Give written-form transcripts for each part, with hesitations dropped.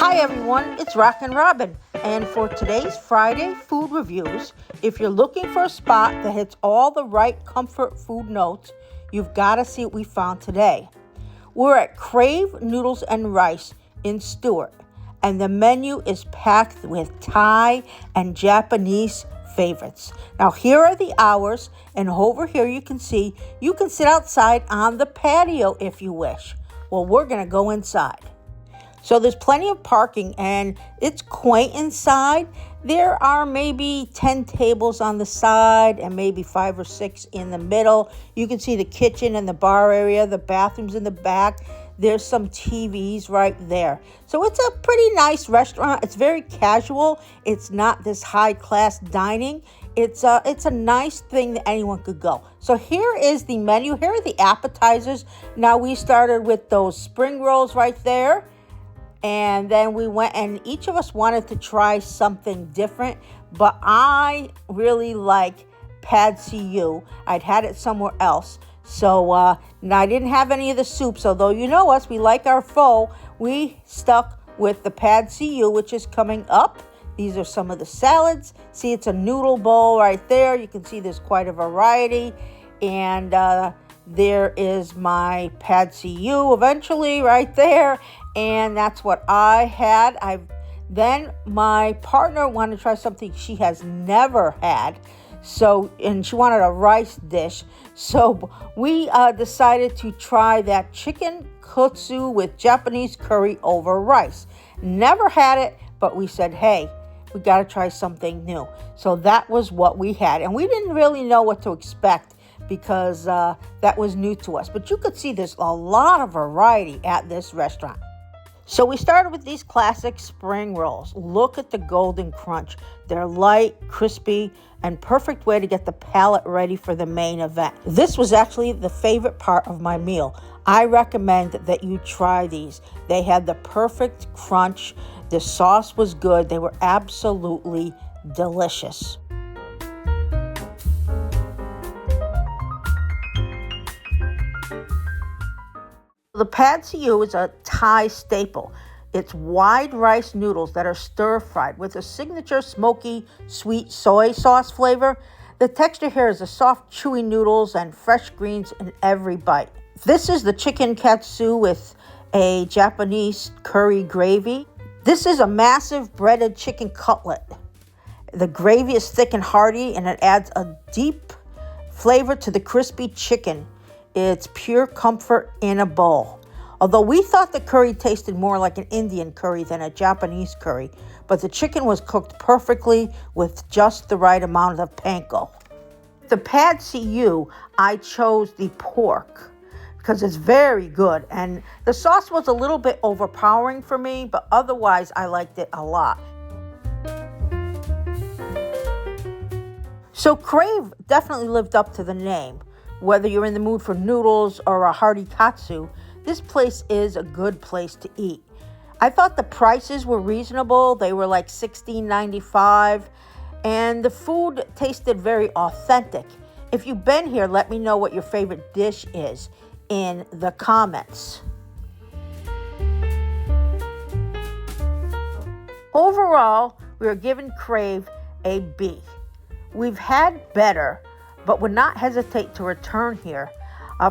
Hi everyone, it's RockinRobin, and for today's Friday food reviews, if you're looking for a spot that hits all the right comfort food notes, you've got to see what we found today. We're at Krave Noodles and Rice in Stuart, and the menu is packed with Thai and Japanese favorites. Now here are the hours, and over here you can see you can sit outside on the patio if you wish. Well, we're going to go inside. So there's plenty of parking and it's quaint inside. There are maybe 10 tables on the side and maybe 5 or 6 in the middle. You can see the kitchen and the bar area, the bathrooms in the back. There's some TVs right there. So it's a pretty nice restaurant. It's very casual. It's not this high class dining. It's a nice thing that anyone could go. So here is the menu. Here are the appetizers. Now we started with those spring rolls right there. And then we went, and each of us wanted to try something different. But I really like pad see ew. I'd had it somewhere else. So now I didn't have any of the soups. Although you know us, we like our pho. We stuck with the pad see ew, which is coming up. These are some of the salads. See, it's a noodle bowl right there. You can see there's quite a variety. And there is my pad see ew eventually right there. And that's what I had. Then my partner wanted to try something she has never had. And she wanted a rice dish. So we decided to try that chicken katsu with Japanese curry over rice. Never had it, but we said, hey, we got to try something new. So that was what we had. And we didn't really know what to expect because that was new to us. But you could see there's a lot of variety at this restaurant. So we started with these classic spring rolls. Look at the golden crunch. They're light, crispy, and perfect way to get the palate ready for the main event. This was actually the favorite part of my meal. I recommend that you try these. They had the perfect crunch. The sauce was good. They were absolutely delicious. The pad see ew is a Thai staple. It's wide rice noodles that are stir-fried with a signature smoky, sweet soy sauce flavor. The texture here is a soft, chewy noodles and fresh greens in every bite. This is the chicken katsu with a Japanese curry gravy. This is a massive breaded chicken cutlet. The gravy is thick and hearty, and it adds a deep flavor to the crispy chicken. It's pure comfort in a bowl. Although we thought the curry tasted more like an Indian curry than a Japanese curry, but the chicken was cooked perfectly with just the right amount of panko. The pad see ew, I chose the pork because it's very good, and the sauce was a little bit overpowering for me, but otherwise I liked it a lot. So Krave definitely lived up to the name. Whether you're in the mood for noodles or a hearty katsu, this place is a good place to eat. I thought the prices were reasonable. They were like $16.95, and the food tasted very authentic. If you've been here, let me know what your favorite dish is in the comments. Overall, we are giving Krave a B. We've had better, but would not hesitate to return here.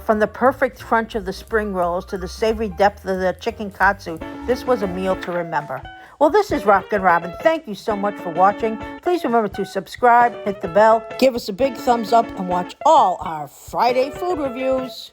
From the perfect crunch of the spring rolls to the savory depth of the chicken katsu, this was a meal to remember. Well, this is RockinRobin. Thank you so much for watching. Please remember to subscribe, hit the bell, give us a big thumbs up, and watch all our Friday food reviews.